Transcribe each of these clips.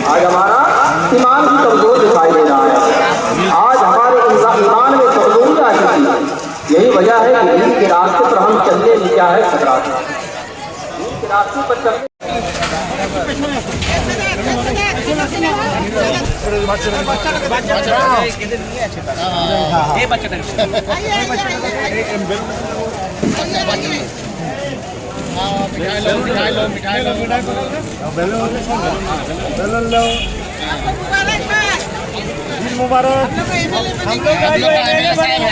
आज हमारा ईमान भी कमजोर दिखाई दे रहा है। आज हमारे ईमान में कमजोरी आ चुकी है। यही वजह है कि दीन के रास्ते पर हम चलने में क्या है खतरा। दीन के रास्ते पर चलने मुबारक हम लोग होने वाले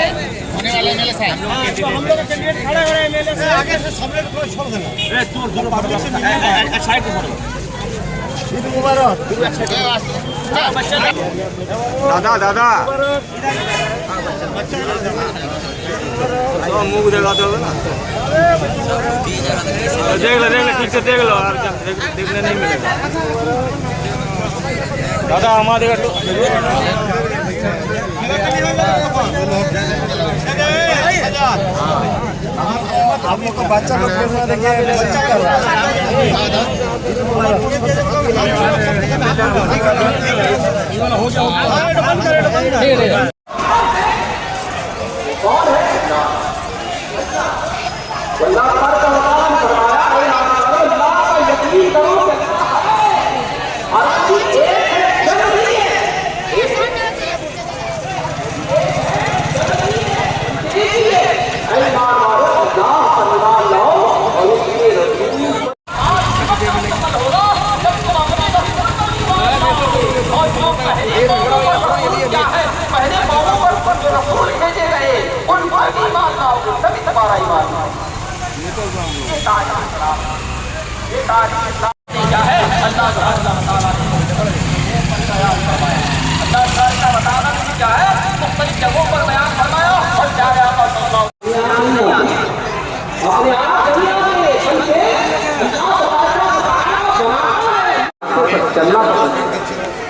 एमएलए साहब हम लोग कैंडिडेट खड़े हो रहे हैं एमएलए से आगे से सामने थोड़ा छोड़ देना ए दूर दूर पब्लिक से साइड में ईद मुबारक दादा दादा मुंह दिखाते हो ना देख लो ठीक से देख लो देखने नहीं मिलेगा दादा हमारे आप लोग को बच्चा लोग देखिए बच्चा कर रहा है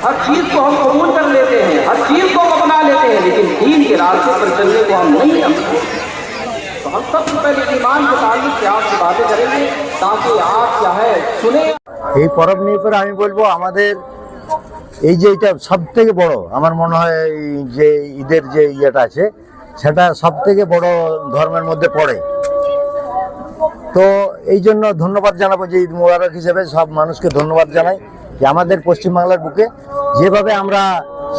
हर चीज को हम कबूल कर लेते हैं, हर चीज को अपना लेते हैं, लेकिन दीन के रास्ते पर चलने को हम नहीं अपनाते। तो हम सबसे पहले ईमान के ताल्लुक से आपसे बातें करेंगे ताकि आप क्या है सुने। এই পরব নিয়ে পরে আমি বলবো আমাদের এই যে এটা সবথেকে বড় আমার মনে হয় যে ঈদের যে ইয়েটা আছে সেটা সবথেকে বড় ধর্মের মধ্যে পড়ে। তো এই জন্য ধন্যবাদ জানাবো যে ঈদ মোবারক হিসেবে সব মানুষকে ধন্যবাদ জানাই যে আমাদের পশ্চিমবাংলার বুকে যেভাবে আমরা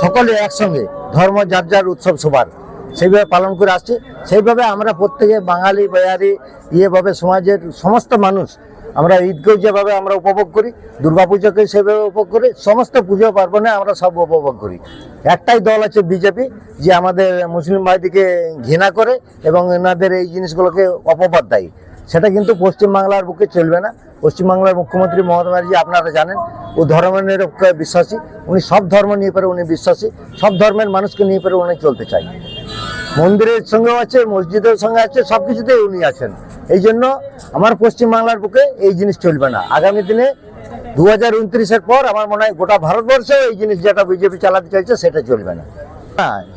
সকলে একসঙ্গে ধর্ম যার যার উৎসব সবার সেইভাবে পালন করে আসছি, সেইভাবে আমরা প্রত্যেকে বাঙালি বিহারি ইয়েভাবে সমাজের সমস্ত মানুষ আমরা ঈদকেও যেভাবে আমরা উপভোগ করি, দুর্গাপূজাকে সেভাবে উপভোগ করি, সমস্ত পুজো পার্বণে আমরা সব উপভোগ করি। একটাই দল আছে বিজেপি, যে আমাদের মুসলিম ভাইদিকে ঘৃণা করে এবং এনাদের এই জিনিসগুলোকে অপবাদ দেয়। সেটা কিন্তু পশ্চিমবাংলার বুকে চলবে না। পশ্চিমবাংলার মুখ্যমন্ত্রী মমতা ব্যানার্জি আপনারা জানেন ও ধর্মনিরপেক্ষ বিশ্বাসী, উনি সব ধর্ম নিয়ে পরে উনি বিশ্বাসী, সব ধর্মের মানুষকে নিয়ে পরে উনি চলতে চাই। মন্দিরের সঙ্গেও আছে, মসজিদের সঙ্গে আছে, সব কিছুতেই উনি আছেন। এই জন্য আমার পশ্চিমবাংলার বুকে এই জিনিস চলবে না। আগামী দিনে 2029-এর পর আমার মনে হয় গোটা ভারতবর্ষে এই জিনিস যেটা বিজেপি চালাতে চাইছে সেটা চলবে না।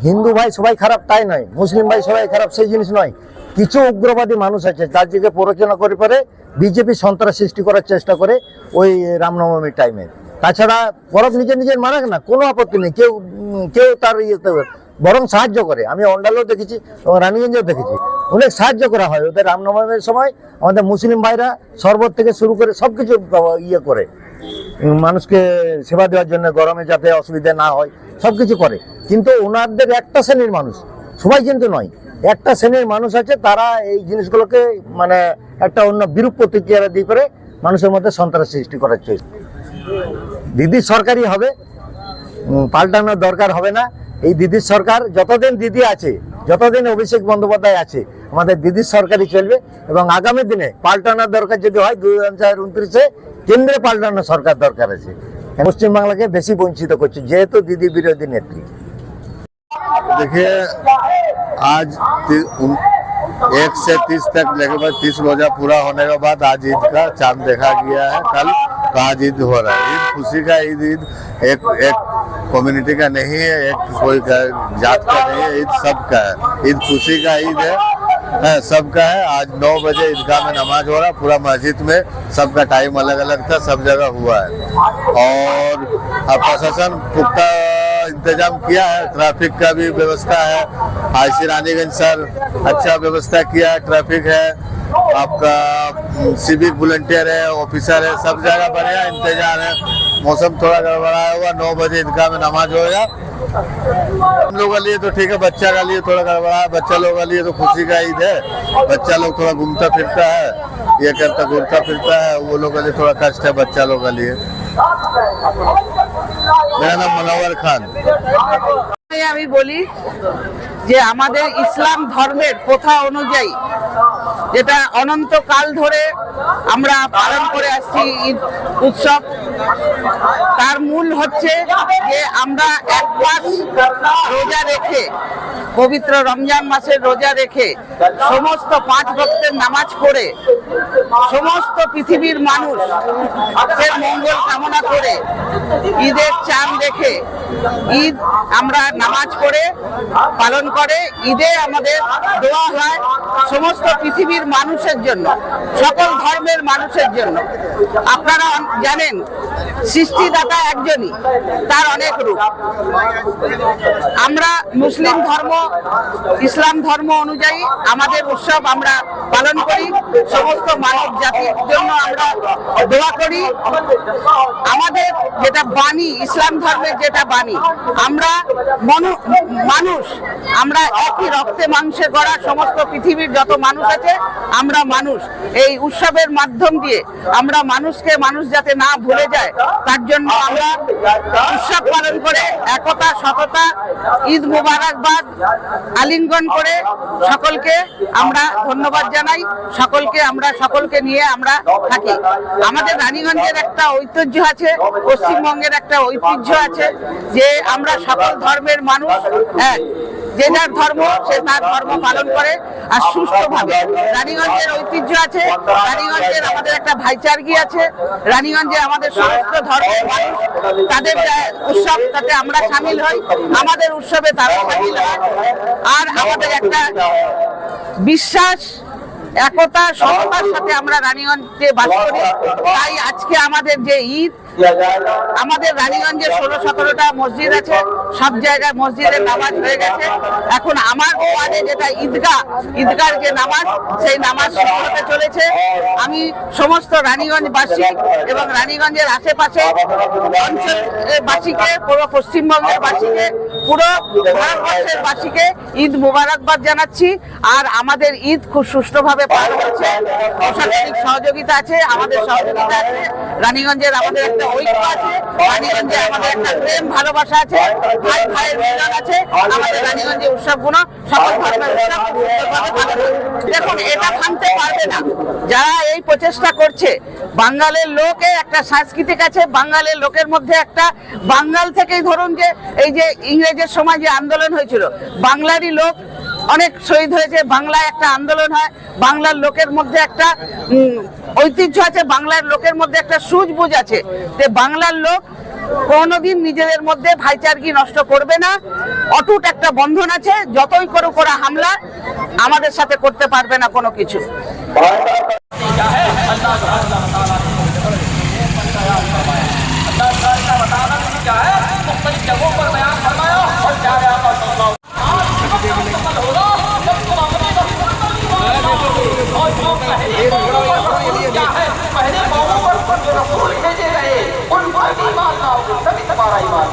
হিন্দু ভাই সবাই খারাপ তাই নয়, মুসলিম ভাই সবাই খারাপ সেই জিনিস নয়। কিছু উগ্রবাদী মানুষ আছে যার দিকে প্ররোচনা করে পরে বিজেপি সন্ত্রাস সৃষ্টি করার চেষ্টা করে ওই রামনবমীর টাইমে। তাছাড়া পরব নিজের নিজের মানাক না, কোনো আপত্তি নেই, কেউ কেউ তার ইয়েতে বরং সাহায্য করে। আমি অন্ডালেও দেখেছি এবং রানীগঞ্জেও দেখেছি, অনেক সাহায্য করা হয় ওদের। রামনবমীর সময় আমাদের মুসলিম ভাইরা শরবত থেকে শুরু করে সব কিছু ইয়ে করে, মানুষকে সেবা দেওয়ার জন্য, গরমে যাতে অসুবিধা না হয় সব কিছু করে। কিন্তু ওনাদের একটা শ্রেণীর মানুষ, সবাই কিন্তু নয়, একটা শ্রেণীর মানুষ আছে তারা এই জিনিসগুলোকে মানে একটা অন্য বিরূপ প্রতিক্রিয়া দিয়ে করে মানুষের মধ্যে সন্ত্রাস সৃষ্টি করার চেষ্টা। দিদির সরকারই হবে, পাল্টানোর দরকার হবে না। এই দিদির সরকার যতদিন দিদি আছে, যতদিন অভিষেক বন্দ্যোপাধ্যায় আছে, আমাদের দিদির সরকারই চলবে। এবং আগামী দিনে পাল্টানোর দরকার যদি হয় 2029-এ কেন্দ্রে পাল্টানোর সরকার দরকার আছে। পশ্চিমবাংলাকে বেশি বঞ্চিত করছে যেহেতু দিদি বিরোধী নেত্রী। देखिए आज 1 से 30 तक लगभग 30 रोजा पूरा होने के बाद आज ईद का चांद देखा गया है। कल तो आज ईद हो रहा है। ईद खुशी का ईद एक कम्युनिटी का नहीं है, एक कोई जात का नहीं है, ईद सबका है। ईद खुशी का ईद है, सबका है। आज 9 बजे ईदगाह में नमाज हो रहा, पूरा मस्जिद में सबका टाइम अलग अलग था, सब जगह हुआ है। और प्रशासन पुख्ता इंतजाम किया है, ट्रैफिक का भी व्यवस्था है। आईसी रानीगंज सर अच्छा व्यवस्था किया है, ट्रैफिक है, आपका सिविक वॉलंटियर है, ऑफिसर है, सब जगह बढ़िया इंतजाम है। मौसम थोड़ा गड़बड़ाया हुआ, 9 बजे ईदगाह में नमाज होगा। हम लोगों के लिए तो ठीक है, बच्चा का लिए थोड़ा गड़बड़ा है, बच्चा लोगों के लिए तो खुशी का ईद है। बच्चा लोग थोड़ा घूमता फिरता है, ये करता घूमता फिरता है, वो लोग के लिए थोड़ा कष्ट है बच्चा लोग के लिए। मेरा नाम मुनव्वर खान। আমি বলি যে আমাদের ইসলাম ধর্মের প্রথা অনুযায়ী যেটা অনন্তকাল ধরে আমরা পালন করে আসছি ঈদ উৎসব, তার মূল হচ্ছে যে আমরা এক মাস রোজা রেখে, পবিত্র রমজান মাসের রোজা রেখে সমস্ত 5 ওয়াক্তের নামাজ পড়ে সমস্ত পৃথিবীর মানুষ মঙ্গল কামনা করে ঈদের চাঁদ দেখে ঈদ আমরা নামাজ পড়ে পালন করে। ঈদে আমাদের দোয়া হয় সমস্ত পৃথিবীর মানুষের জন্য, সকল ধর্মের মানুষের জন্য। আপনারা জানেন সৃষ্টিদাতা একজনই, তার অনেক রূপ। আমরা মুসলিম ধর্ম, ইসলাম ধর্ম অনুযায়ী আমাদের উৎসব আমরা পালন করি, সমস্ত মানব জাতির জন্য আমরা দোয়া করি। আমাদের যেটা বাণী, ইসলাম ধর্মের যেটা বাণী, আমরা মানুষ, আমরা একই রক্তে মাংসে গড়া সমস্ত পৃথিবীর যত মানুষ আছে আমরা মানুষ। এই উৎসবের মাধ্যম দিয়ে আমরা মানুষকে, মানুষ যাতে না ভুলে যায় তার জন্য আমরা উৎসব পালন করে একতা, সততা, ঈদ মুবারকবাদ আলিঙ্গন করে সকলকে আমরা ধন্যবাদ জানাই। সকলকে নিয়ে আমরা থাকি। আমাদের রানীগঞ্জের একটা ঐতিহ্য আছে, পশ্চিমবঙ্গের একটা ঐতিহ্য আছে যে আমরা সকল ধর্মের মানুষ এক, যে যার ধর্ম সে তার ধর্ম পালন করে আর সুষ্ঠুভাবে। রানীগঞ্জের ঐতিহ্য আছে, রানীগঞ্জের আমাদের একটা ভাইচারগি আছে, রানীগঞ্জে আমাদের সমস্ত ধর্মের মানুষ তাদের উৎসব তাতে আমরা সামিল হই, আমাদের উৎসবে তারা সামিল হয়। আর আমাদের একটা বিশ্বাস, একতা, সততার সাথে আমরা রানীগঞ্জে বাস করি। তাই আজকে আমাদের যে ঈদ, আমাদের রানীগঞ্জে 16-17টা মসজিদ আছে, সব জায়গায় মসজিদের নামাজ হয়ে গেছে। এখন আমার ওয়ার্ডে যেটা ঈদগার যে নামাজ, সেই নামাজ শুরু হতে চলেছে। আমি সমস্ত রানীগঞ্জবাসী এবং রানীগঞ্জের আশেপাশে অঞ্চলবাসীকে, পুরো পশ্চিমবঙ্গের বাসীকে, পুরো ভারতবর্ষের বাসীকে ঈদ মুবারকবাদ জানাচ্ছি। আর আমাদের ঈদ খুব সুষ্ঠুভাবে পালন হচ্ছে, প্রশাসনিক সহযোগিতা আছে, আমাদের সহযোগিতা আছে। রানীগঞ্জের আমাদের একটা ঐক্য আছে, রানীগঞ্জে আমাদের একটা প্রেম ভালোবাসা আছে, ভাই ভাইয়ের মিলন আছে। আমাদের রানীগঞ্জে উৎসবগুলো সকল ধর্মের উৎসব সুন্দরভাবে পালন হয়। দেখুন, এটা ভাঙতে পারবে না যারা এই প্রচেষ্টা করছে। বাঙালির লোকে একটা সাংস্কৃতিক আছে, বাঙালির লোকের মধ্যে একটা, বাঙাল থেকেই ধরুন যে এই যে ইংরেজের সময় যে আন্দোলন হয়েছিল, বাংলারই লোক অনেক শহীদ হয়েছে, বাংলায় একটা আন্দোলন হয়, বাংলার লোকের মধ্যে একটা ঐতিহ্য আছে, বাংলার লোকের মধ্যে একটা সূঝবুঝ আছে। যে বাংলার লোক কোনোদিন নিজেদের মধ্যে ভাইচারগি নষ্ট করবে না, অটুট একটা বন্ধন আছে। যতই করুক ওরা হামলা, আমাদের সাথে করতে পারবে না কোনো কিছু। तभी तुम्हारा ईमान।